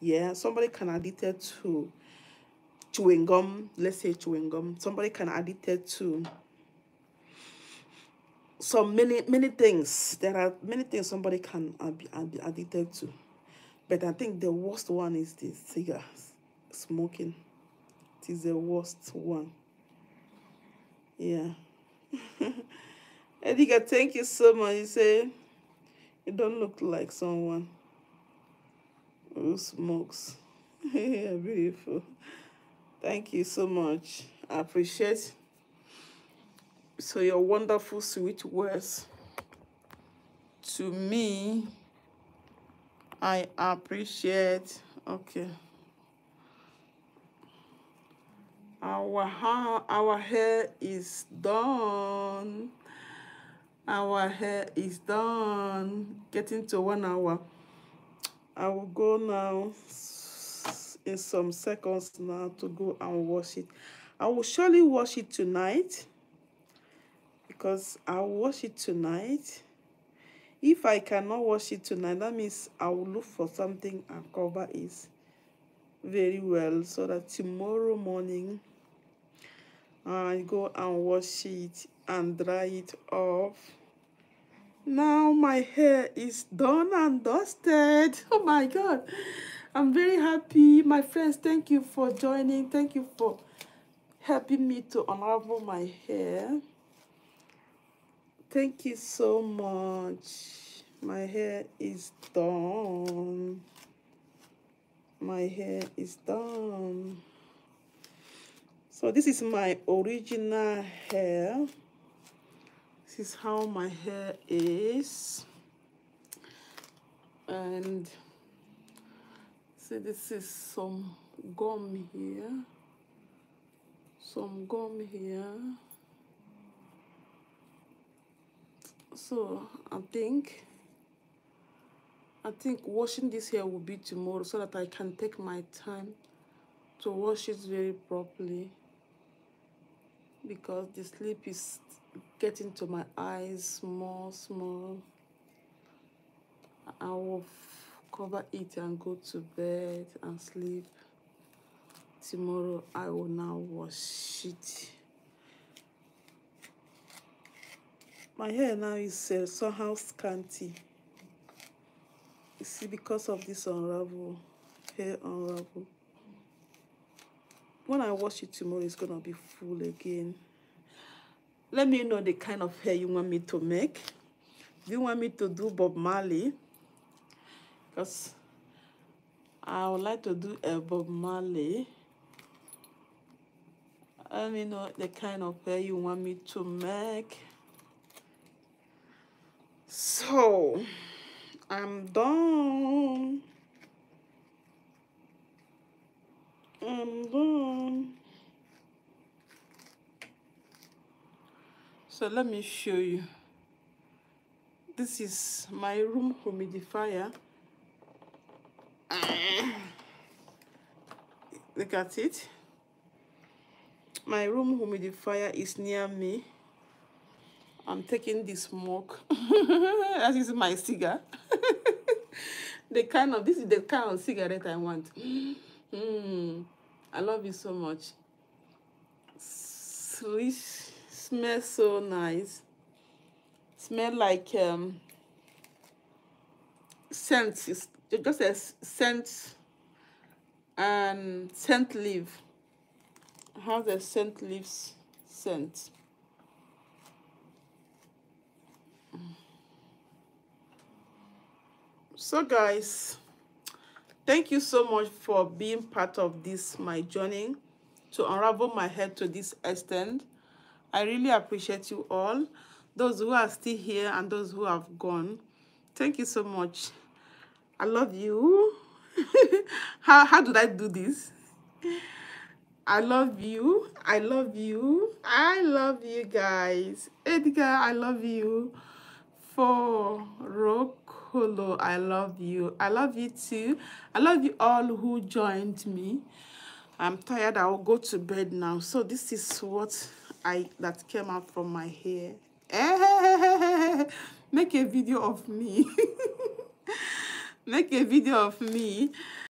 Yeah, somebody can addicted to chewing gum. Let's say chewing gum. Somebody can addicted to so many things. There are many things somebody can be addicted to. But I think the worst one is the cigars, smoking. It is the worst one. Yeah. Edgar, thank you so much. You say you don't look like someone who smokes. Yeah, beautiful. Thank you so much. I appreciate so your wonderful sweet words to me. I appreciate. Okay. Our hair is done. Our hair is done. Getting to 1 hour. I will go now in some seconds now to go and wash it. I will surely wash it tonight because I'll wash it tonight. If I cannot wash it tonight, that means I will look for something and cover it very well so that tomorrow morning I go and wash it and dry it off. Now my hair is done and dusted. Oh my God. I'm very happy. My friends, thank you for joining. Thank you for helping me to unravel my hair. Thank you so much. My hair is done. My hair is done. So this is my original hair. This is how my hair is. And see, this is some gum here. Some gum here. So I think washing this hair will be tomorrow so that I can take my time to wash it very properly, because the sleep is getting to my eyes small. I will cover it and go to bed and sleep. Tomorrow I will now wash it. My hair now is somehow scanty. You see, because of this hair unravel. When I wash it tomorrow, it's gonna be full again. Let me know the kind of hair you want me to make. Do you want me to do Bob Marley? Because I would like to do a Bob Marley. Let me know the kind of hair you want me to make. So, I'm done. I'm done. So let me show you. This is my room humidifier. Look at it. My room humidifier is near me. I'm taking the smoke. That is my cigar. This is the kind of cigarette I want. I love it so much. Sweet, smells so nice. Smell like scent. It's just a scent and scent leaf. It has a scent leaves scent. So guys, thank you so much for being part of this my journey to unravel my hair to this extent. I really appreciate you all, those who are still here and those who have gone. Thank you so much. I love you. How did I do this? I love you. I love you. I love you guys. Edgar, I love you. For Rokolo, I love you. I love you too. I love you all who joined me. I'm tired. I will go to bed now. So this is what that came out from my hair. Make a video of me. Make a video of me